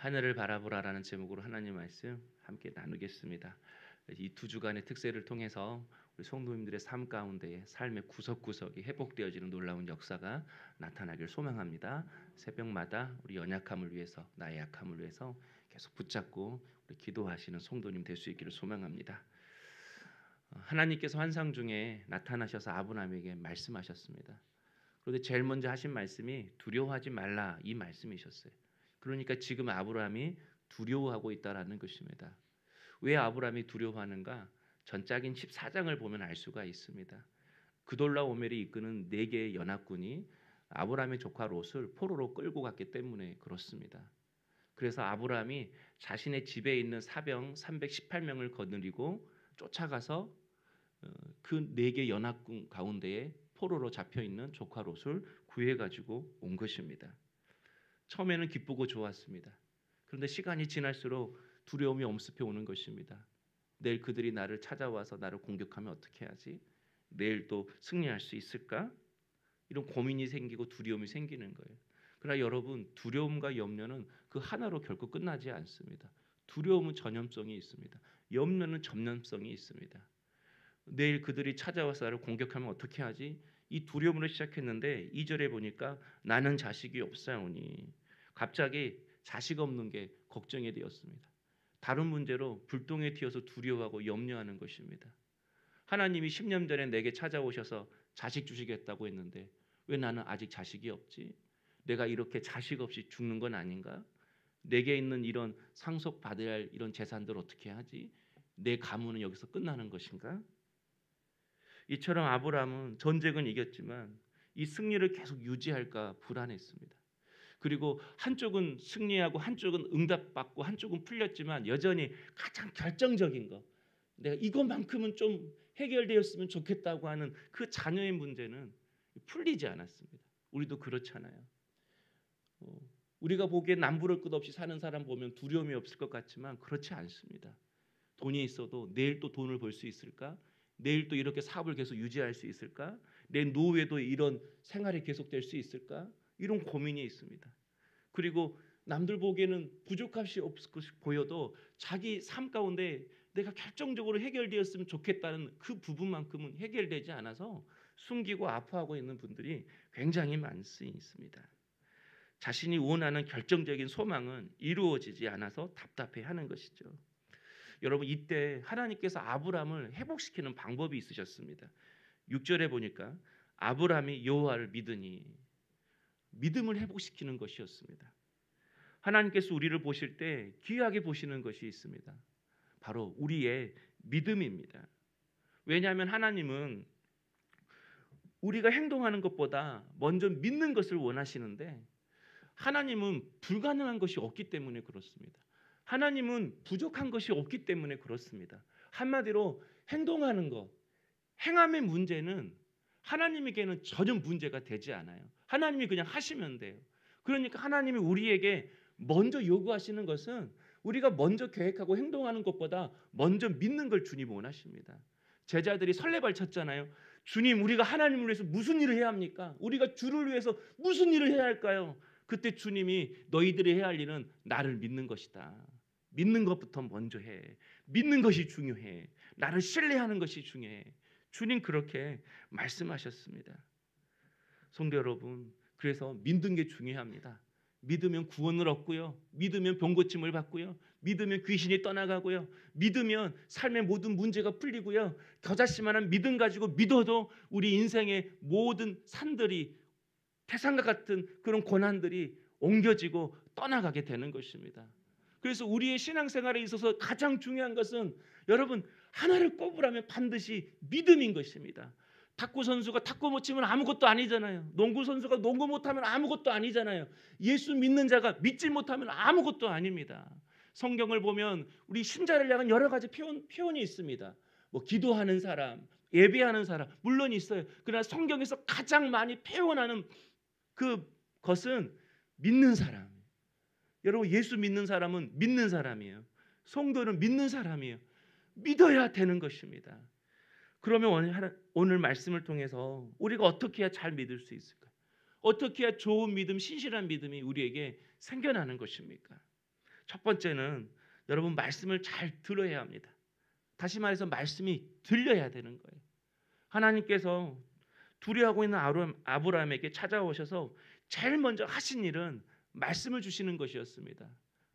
하늘을 바라보라라는 제목으로 하나님 말씀 함께 나누겠습니다. 이 두 주간의 특세를 통해서 우리 성도님들의 삶 가운데 삶의 구석구석이 회복되어지는 놀라운 역사가 나타나길 소망합니다. 새벽마다 우리 연약함을 위해서, 나의 약함을 위해서 계속 붙잡고 우리 기도하시는 성도님 될 수 있기를 소망합니다. 하나님께서 환상 중에 나타나셔서 아브라함에게 말씀하셨습니다. 그런데 제일 먼저 하신 말씀이 두려워하지 말라, 이 말씀이셨어요. 그러니까 지금 아브라함이 두려워하고 있다라는 것입니다. 왜 아브라함이 두려워하는가? 전작인 14장을 보면 알 수가 있습니다. 그돌라오멜이 이끄는 4개의 연합군이 아브라함의 조카 롯을 포로로 끌고 갔기 때문에 그렇습니다. 그래서 아브라함이 자신의 집에 있는 사병 318명을 거느리고 쫓아가서 그 4개 연합군 가운데에 포로로 잡혀 있는 조카 롯을 구해 가지고 온 것입니다. 처음에는 기쁘고 좋았습니다. 그런데 시간이 지날수록 두려움이 엄습해 오는 것입니다. 내일 그들이 나를 찾아와서 나를 공격하면 어떻게 하지? 내일 또 승리할 수 있을까? 이런 고민이 생기고 두려움이 생기는 거예요. 그러나 여러분, 두려움과 염려는 그 하나로 결코 끝나지 않습니다. 두려움은 전염성이 있습니다. 염려는 전염성이 있습니다. 내일 그들이 찾아와서 나를 공격하면 어떻게 하지? 이 두려움으로 시작했는데 2절에 보니까 나는 자식이 없사오니 갑자기 자식 없는 게 걱정이 되었습니다. 다른 문제로 불똥에 튀어서 두려워하고 염려하는 것입니다. 하나님이 10년 전에 내게 찾아오셔서 자식 주시겠다고 했는데 왜 나는 아직 자식이 없지? 내가 이렇게 자식 없이 죽는 건 아닌가? 내게 있는 이런 상속받아야 할 이런 재산들 어떻게 하지? 내 가문은 여기서 끝나는 것인가? 이처럼 아브라함은 전쟁은 이겼지만 이 승리를 계속 유지할까 불안했습니다. 그리고 한쪽은 승리하고 한쪽은 응답받고 한쪽은 풀렸지만 여전히 가장 결정적인 거, 내가 이것만큼은 좀 해결되었으면 좋겠다고 하는 그 자녀의 문제는 풀리지 않았습니다. 우리도 그렇잖아요. 우리가 보기엔 남부를 끝 없이 사는 사람 보면 두려움이 없을 것 같지만 그렇지 않습니다. 돈이 있어도 내일 또 돈을 벌 수 있을까? 내일 또 이렇게 사업을 계속 유지할 수 있을까? 내 노후에도 이런 생활이 계속될 수 있을까? 이런 고민이 있습니다. 그리고 남들 보기에는 부족할 수 없을 것이 보여도 자기 삶 가운데 내가 결정적으로 해결되었으면 좋겠다는 그 부분만큼은 해결되지 않아서 숨기고 아파하고 있는 분들이 굉장히 많습니다. 자신이 원하는 결정적인 소망은 이루어지지 않아서 답답해하는 것이죠. 여러분, 이때 하나님께서 아브라함을 회복시키는 방법이 있으셨습니다. 6절에 보니까 아브라함이 여호와를 믿으니, 믿음을 회복시키는 것이었습니다. 하나님께서 우리를 보실 때 귀하게 보시는 것이 있습니다. 바로 우리의 믿음입니다. 왜냐하면 하나님은 우리가 행동하는 것보다 먼저 믿는 것을 원하시는데 하나님은 불가능한 것이 없기 때문에 그렇습니다. 하나님은 부족한 것이 없기 때문에 그렇습니다. 한마디로 행동하는 것, 행함의 문제는 하나님에게는 전혀 문제가 되지 않아요. 하나님이 그냥 하시면 돼요. 그러니까 하나님이 우리에게 먼저 요구하시는 것은 우리가 먼저 계획하고 행동하는 것보다 먼저 믿는 걸 주님 원하십니다. 제자들이 설레발 쳤잖아요. 주님, 우리가 하나님을 위해서 무슨 일을 해야 합니까? 우리가 주를 위해서 무슨 일을 해야 할까요? 그때 주님이 너희들이 해야 할 일은 나를 믿는 것이다. 믿는 것부터 먼저 해. 믿는 것이 중요해. 나를 신뢰하는 것이 중요해. 주님 그렇게 말씀하셨습니다. 성도 여러분, 그래서 믿는 게 중요합니다. 믿으면 구원을 얻고요. 믿으면 병고침을 받고요. 믿으면 귀신이 떠나가고요. 믿으면 삶의 모든 문제가 풀리고요. 겨자씨만한 믿음 가지고 믿어도 우리 인생의 모든 산들이, 태산과 같은 그런 고난들이 옮겨지고 떠나가게 되는 것입니다. 그래서 우리의 신앙생활에 있어서 가장 중요한 것은 여러분, 하나를 꼽으라면 반드시 믿음인 것입니다. 탁구 선수가 탁구 못 치면 아무것도 아니잖아요. 농구 선수가 농구 못하면 아무것도 아니잖아요. 예수 믿는 자가 믿지 못하면 아무것도 아닙니다. 성경을 보면 우리 신자를 향한 여러 가지 표현이 있습니다. 뭐 기도하는 사람, 예배하는 사람 물론 있어요. 그러나 성경에서 가장 많이 표현하는 그것은 믿는 사람. 여러분, 예수 믿는 사람은 믿는 사람이에요. 성도는 믿는 사람이에요. 믿어야 되는 것입니다. 그러면 오늘 말씀을 통해서 우리가 어떻게 해야 잘 믿을 수 있을까요? 어떻게 해야 좋은 믿음, 신실한 믿음이 우리에게 생겨나는 것입니까? 첫 번째는 여러분 말씀을 잘 들어야 합니다. 다시 말해서 말씀이 들려야 되는 거예요. 하나님께서 두려워하고 있는 아브라함에게 찾아오셔서 제일 먼저 하신 일은 말씀을 주시는 것이었습니다.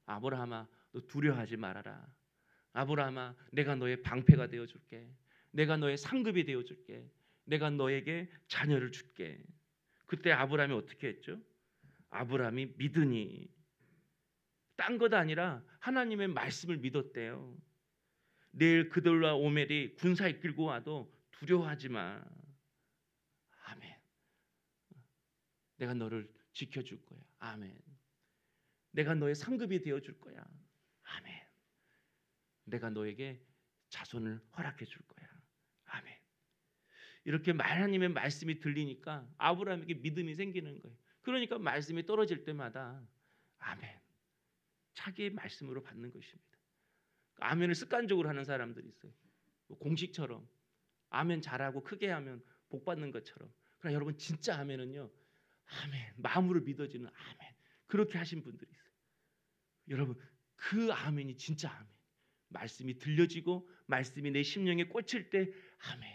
아브라함아, 너 두려워하지 말아라. 아브라함아, 내가 너의 방패가 되어줄게. 내가 너의 상급이 되어줄게. 내가 너에게 자녀를 줄게. 그때 아브라함이 어떻게 했죠? 아브라함이 믿으니, 딴 것 아니라 하나님의 말씀을 믿었대요. 내일 그들과 오멜이 군사 이끌고 와도 두려워하지 마. 아멘. 내가 너를 지켜줄 거야. 아멘. 내가 너의 상급이 되어줄 거야. 아멘. 내가 너에게 자손을 허락해 줄 거야. 아멘. 이렇게 하나님의 말씀이 들리니까 아브라함에게 믿음이 생기는 거예요. 그러니까 말씀이 떨어질 때마다 아멘, 자기의 말씀으로 받는 것입니다. 아멘을 습관적으로 하는 사람들이 있어요. 공식처럼 아멘 잘하고 크게 하면 복 받는 것처럼. 그러나 여러분 진짜 아멘은요, 아멘, 마음으로 믿어지는 아멘, 그렇게 하신 분들이 있어요. 여러분 그 아멘이 진짜 아멘, 말씀이 들려지고 말씀이 내 심령에 꽂힐 때 아멘,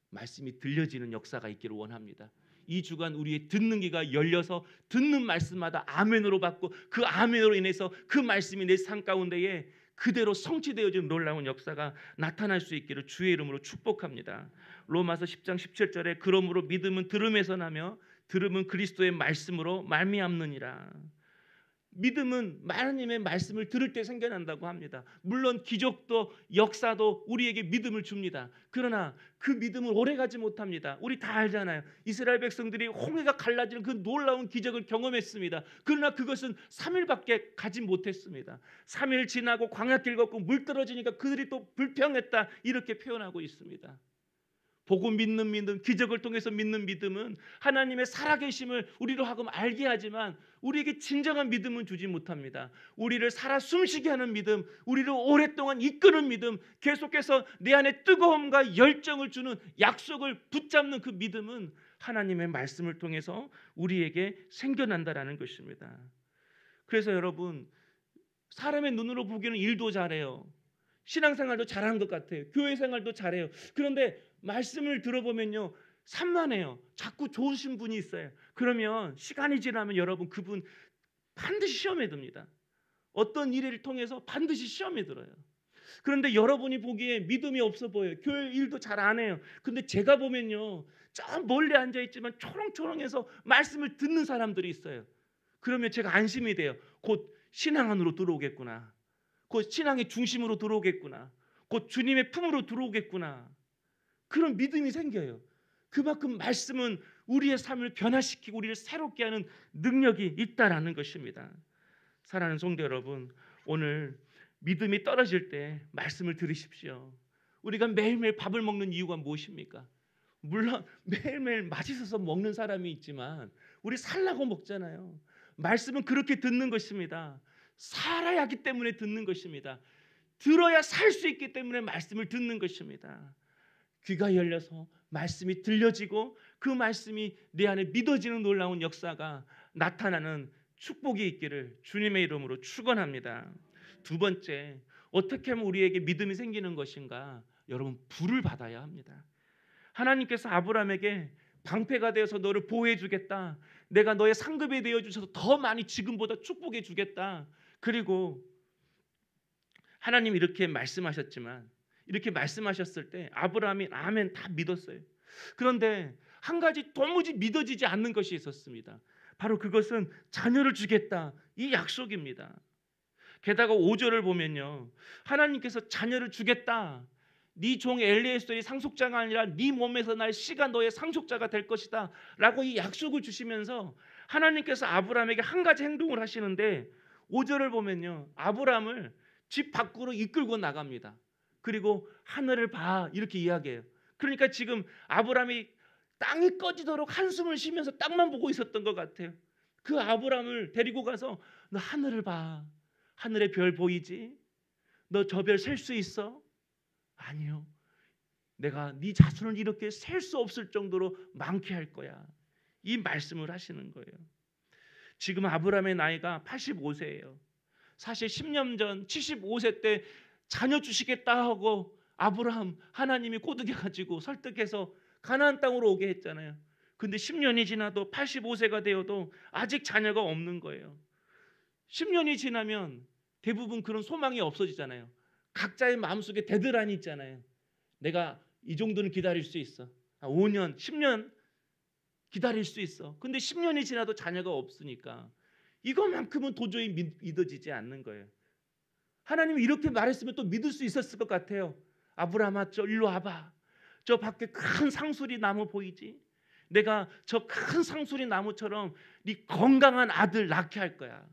말씀이 들려지는 역사가 있기를 원합니다. 이 주간 우리의 듣는 귀가 열려서 듣는 말씀마다 아멘으로 받고 그 아멘으로 인해서 그 말씀이 내 삶 가운데에 그대로 성취되어지는 놀라운 역사가 나타날 수 있기를 주의 이름으로 축복합니다. 로마서 10장 17절에 그러므로 믿음은 들음에서 나며 들음은 그리스도의 말씀으로 말미암느니라. 믿음은 하나님의 말씀을 들을 때 생겨난다고 합니다. 물론 기적도 역사도 우리에게 믿음을 줍니다. 그러나 그 믿음은 오래가지 못합니다. 우리 다 알잖아요. 이스라엘 백성들이 홍해가 갈라지는 그 놀라운 기적을 경험했습니다. 그러나 그것은 3일밖에 가지 못했습니다. 3일 지나고 광야길 걷고 물 떨어지니까 그들이 또 불평했다, 이렇게 표현하고 있습니다. 보고 믿는 믿음, 기적을 통해서 믿는 믿음은 하나님의 살아계심을 우리로 하금 알게 하지만 우리에게 진정한 믿음은 주지 못합니다. 우리를 살아 숨쉬게 하는 믿음, 우리를 오랫동안 이끄는 믿음, 계속해서 내 안에 뜨거움과 열정을 주는 약속을 붙잡는 그 믿음은 하나님의 말씀을 통해서 우리에게 생겨난다라는 것입니다. 그래서 여러분, 사람의 눈으로 보기에는 일도 잘해요, 신앙생활도 잘하는 것 같아요, 교회 생활도 잘해요. 그런데 말씀을 들어보면요, 산만해요. 자꾸 좋으신 분이 있어요. 그러면 시간이 지나면 여러분 그분 반드시 시험에 듭니다. 어떤 일을 통해서 반드시 시험에 들어요. 그런데 여러분이 보기에 믿음이 없어 보여요. 교회 일도 잘 안 해요. 근데 제가 보면요, 저 멀리 앉아있지만 초롱초롱해서 말씀을 듣는 사람들이 있어요. 그러면 제가 안심이 돼요. 곧 신앙 안으로 들어오겠구나. 곧 신앙의 중심으로 들어오겠구나. 곧 주님의 품으로 들어오겠구나. 그런 믿음이 생겨요. 그만큼 말씀은 우리의 삶을 변화시키고 우리를 새롭게 하는 능력이 있다라는 것입니다. 사랑하는 성도 여러분, 오늘 믿음이 떨어질 때 말씀을 들으십시오. 우리가 매일매일 밥을 먹는 이유가 무엇입니까? 물론 매일매일 맛있어서 먹는 사람이 있지만 우리 살라고 먹잖아요. 말씀은 그렇게 듣는 것입니다. 살아야 하기 때문에 듣는 것입니다. 들어야 살 수 있기 때문에 말씀을 듣는 것입니다. 귀가 열려서 말씀이 들려지고 그 말씀이 내 안에 믿어지는 놀라운 역사가 나타나는 축복이 있기를 주님의 이름으로 축원합니다. 두 번째, 어떻게 하면 우리에게 믿음이 생기는 것인가? 여러분, 불을 받아야 합니다. 하나님께서 아브라함에게 방패가 되어서 너를 보호해 주겠다, 내가 너의 상급이 되어 주셔서 더 많이 지금보다 축복해 주겠다, 그리고 하나님 이렇게 말씀하셨지만, 이렇게 말씀하셨을 때 아브라함이 아멘 다 믿었어요. 그런데 한 가지 도무지 믿어지지 않는 것이 있었습니다. 바로 그것은 자녀를 주겠다, 이 약속입니다. 게다가 5절을 보면요, 하나님께서 자녀를 주겠다, 네 종 엘리에셀이 상속자가 아니라 네 몸에서 날 씨가 너의 상속자가 될 것이다 라고 이 약속을 주시면서 하나님께서 아브라함에게 한 가지 행동을 하시는데, 5절을 보면요, 아브라함을 집 밖으로 이끌고 나갑니다. 그리고 하늘을 봐, 이렇게 이야기해요. 그러니까 지금 아브라함이 땅이 꺼지도록 한숨을 쉬면서 땅만 보고 있었던 것 같아요. 그 아브라함을 데리고 가서 너 하늘을 봐, 하늘의 별 보이지? 너 저 별 셀 수 있어? 아니요, 내가 네 자손을 이렇게 셀 수 없을 정도로 많게 할 거야, 이 말씀을 하시는 거예요. 지금 아브라함의 나이가 85세예요. 사실 10년 전 75세 때 자녀 주시겠다 하고 아브라함 하나님이 꼬드겨 가지고 설득해서 가나안 땅으로 오게 했잖아요. 근데 10년이 지나도 85세가 되어도 아직 자녀가 없는 거예요. 10년이 지나면 대부분 그런 소망이 없어지잖아요. 각자의 마음속에 데드라인이 있잖아요. 내가 이 정도는 기다릴 수 있어. 5년, 10년 기다릴 수 있어. 근데 10년이 지나도 자녀가 없으니까 이것만큼은 도저히 믿어지지 않는 거예요. 하나님이 이렇게 말했으면 또 믿을 수 있었을 것 같아요. 아브라함아, 저 일로 와봐. 저 밖에 큰 상수리 나무 보이지? 내가 저 큰 상수리 나무처럼 네 건강한 아들 낳게 할 거야.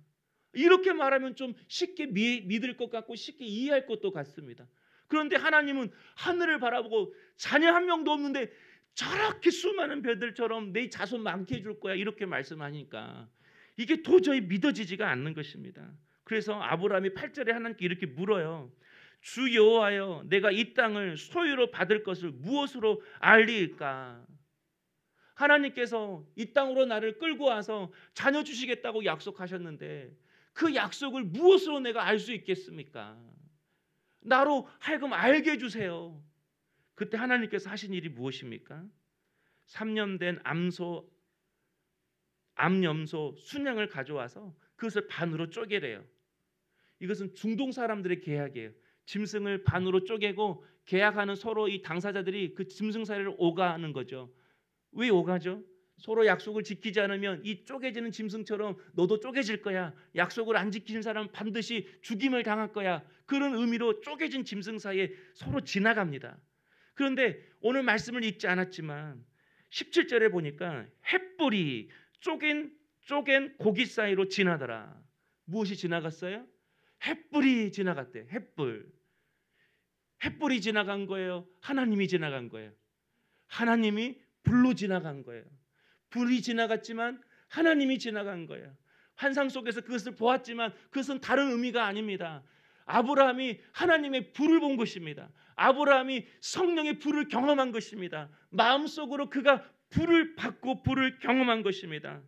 이렇게 말하면 좀 쉽게 믿을 것 같고 쉽게 이해할 것도 같습니다. 그런데 하나님은 하늘을 바라보고 자녀 한 명도 없는데 저렇게 수많은 별들처럼 내 자손 많게 해줄 거야 이렇게 말씀하니까 이게 도저히 믿어지지가 않는 것입니다. 그래서 아브라함이 8절에 하나님께 이렇게 물어요. 주 여호와여, 내가 이 땅을 소유로 받을 것을 무엇으로 알리일까? 하나님께서 이 땅으로 나를 끌고 와서 자녀 주시겠다고 약속하셨는데 그 약속을 무엇으로 내가 알 수 있겠습니까? 나로 하여금 알게 해주세요. 그때 하나님께서 하신 일이 무엇입니까? 3년 된 암염소 순양을 가져와서 그것을 반으로 쪼개래요. 이것은 중동 사람들의 계약이에요. 짐승을 반으로 쪼개고 계약하는 서로 이 당사자들이 그 짐승 사이를 오가는 거죠. 왜 오가죠? 서로 약속을 지키지 않으면 이 쪼개지는 짐승처럼 너도 쪼개질 거야. 약속을 안 지키는 사람은 반드시 죽임을 당할 거야. 그런 의미로 쪼개진 짐승 사이에 서로 지나갑니다. 그런데 오늘 말씀을 읽지 않았지만 17절에 보니까 횃불이 쪼갠 고기 사이로 지나더라. 무엇이 지나갔어요? 횃불이 지나갔대요. 횃불이 지나간 거예요. 하나님이 지나간 거예요. 하나님이 불로 지나간 거예요. 불이 지나갔지만 하나님이 지나간 거예요. 환상 속에서 그것을 보았지만 그것은 다른 의미가 아닙니다. 아브라함이 하나님의 불을 본 것입니다. 아브라함이 성령의 불을 경험한 것입니다. 마음속으로 그가 불을 받고 불을 경험한 것입니다.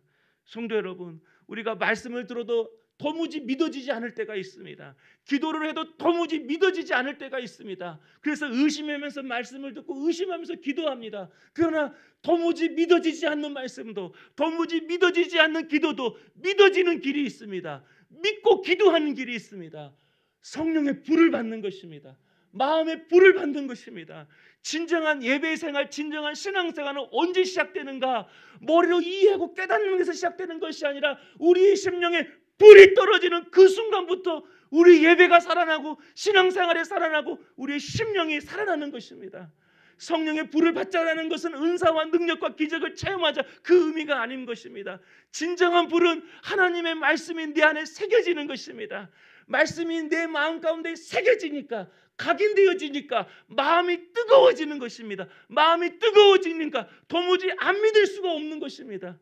성도 여러분, 우리가 말씀을 들어도 도무지 믿어지지 않을 때가 있습니다. 기도를 해도 도무지 믿어지지 않을 때가 있습니다. 그래서 의심하면서 말씀을 듣고 의심하면서 기도합니다. 그러나 도무지 믿어지지 않는 말씀도 도무지 믿어지지 않는 기도도 믿어지는 길이 있습니다. 믿고 기도하는 길이 있습니다. 성령의 불을 받는 것입니다. 마음의 불을 받는 것입니다. 진정한 예배 생활, 진정한 신앙 생활은 언제 시작되는가? 머리로 이해하고 깨닫는 것에서 시작되는 것이 아니라 우리의 심령에 불이 떨어지는 그 순간부터 우리 예배가 살아나고 신앙생활에 살아나고 우리의 심령이 살아나는 것입니다. 성령의 불을 받자라는 것은 은사와 능력과 기적을 체험하자 그 의미가 아닌 것입니다. 진정한 불은 하나님의 말씀이 내 안에 새겨지는 것입니다. 말씀이 내 마음 가운데 새겨지니까 각인되어지니까 마음이 뜨거워지는 것입니다. 마음이 뜨거워지니까 도무지 안 믿을 수가 없는 것입니다.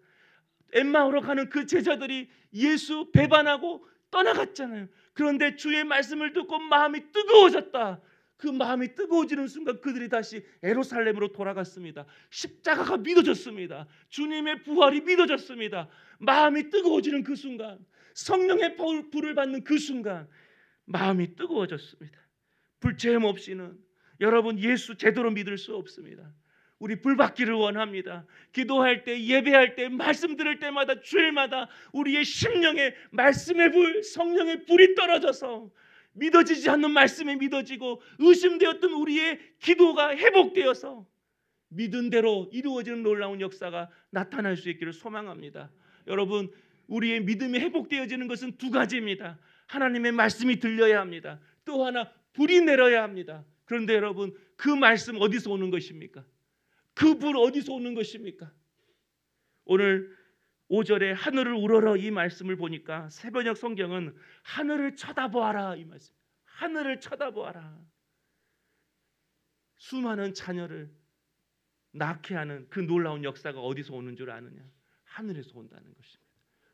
엠마오로 가는 그 제자들이 예수 배반하고 떠나갔잖아요. 그런데 주의 말씀을 듣고 마음이 뜨거워졌다. 그 마음이 뜨거워지는 순간 그들이 다시 예루살렘으로 돌아갔습니다. 십자가가 믿어졌습니다. 주님의 부활이 믿어졌습니다. 마음이 뜨거워지는 그 순간, 성령의 불을 받는 그 순간 마음이 뜨거워졌습니다. 불체험 없이는 여러분 예수 제대로 믿을 수 없습니다. 우리 불 받기를 원합니다. 기도할 때, 예배할 때, 말씀 들을 때마다, 주일마다 우리의 심령에 말씀의 불, 성령의 불이 떨어져서 믿어지지 않는 말씀이 믿어지고 의심되었던 우리의 기도가 회복되어서 믿은 대로 이루어지는 놀라운 역사가 나타날 수 있기를 소망합니다. 여러분, 우리의 믿음이 회복되어지는 것은 두 가지입니다. 하나님의 말씀이 들려야 합니다. 또 하나 불이 내려야 합니다. 그런데 여러분, 그 말씀 어디서 오는 것입니까? 그 불 어디서 오는 것입니까? 오늘 5절에 하늘을 우러러 이 말씀을 보니까 새번역 성경은 하늘을 쳐다보아라 이 말씀. 하늘을 쳐다보아라. 수많은 자녀를 낳게 하는 그 놀라운 역사가 어디서 오는 줄 아느냐? 하늘에서 온다는 것입니다.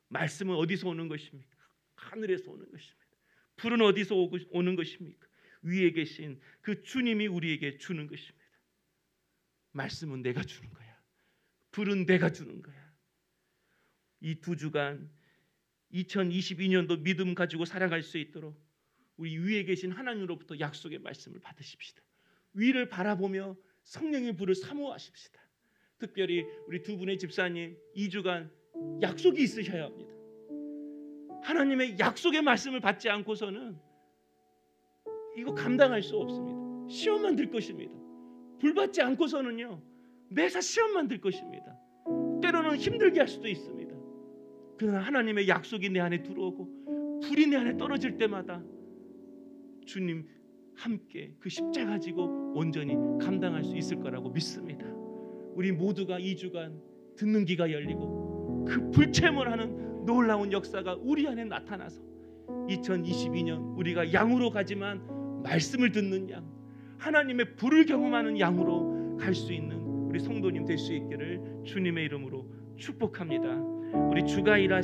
말씀은 어디서 오는 것입니까? 하늘에서 오는 것입니다. 불은 어디서 오는 것입니까? 위에 계신 그 주님이 우리에게 주는 것입니다. 말씀은 내가 주는 거야. 불은 내가 주는 거야. 이 두 주간 2022년도 믿음 가지고 살아갈 수 있도록 우리 위에 계신 하나님으로부터 약속의 말씀을 받으십시다. 위를 바라보며 성령의 불을 사모하십시다. 특별히 우리 두 분의 집사님 2주간 약속이 있으셔야 합니다. 하나님의 약속의 말씀을 받지 않고서는 이거 감당할 수 없습니다. 시험만 들 것입니다. 불 받지 않고서는요 매사 시험만 들 것입니다. 때로는 힘들게 할 수도 있습니다. 그러나 하나님의 약속이 내 안에 들어오고 불이 내 안에 떨어질 때마다 주님 함께 그 십자가 가지고 온전히 감당할 수 있을 거라고 믿습니다. 우리 모두가 2주간 듣는 귀가 열리고 그 불체험을 하는 놀라운 역사가 우리 안에 나타나서 2022년 우리가 양으로 가지만 말씀을 듣는 양, 하나님의 불을 경험하는 양으로 갈 수 있는 우리 성도님 될 수 있기를 주님의 이름으로 축복합니다. 우리 주가 일하시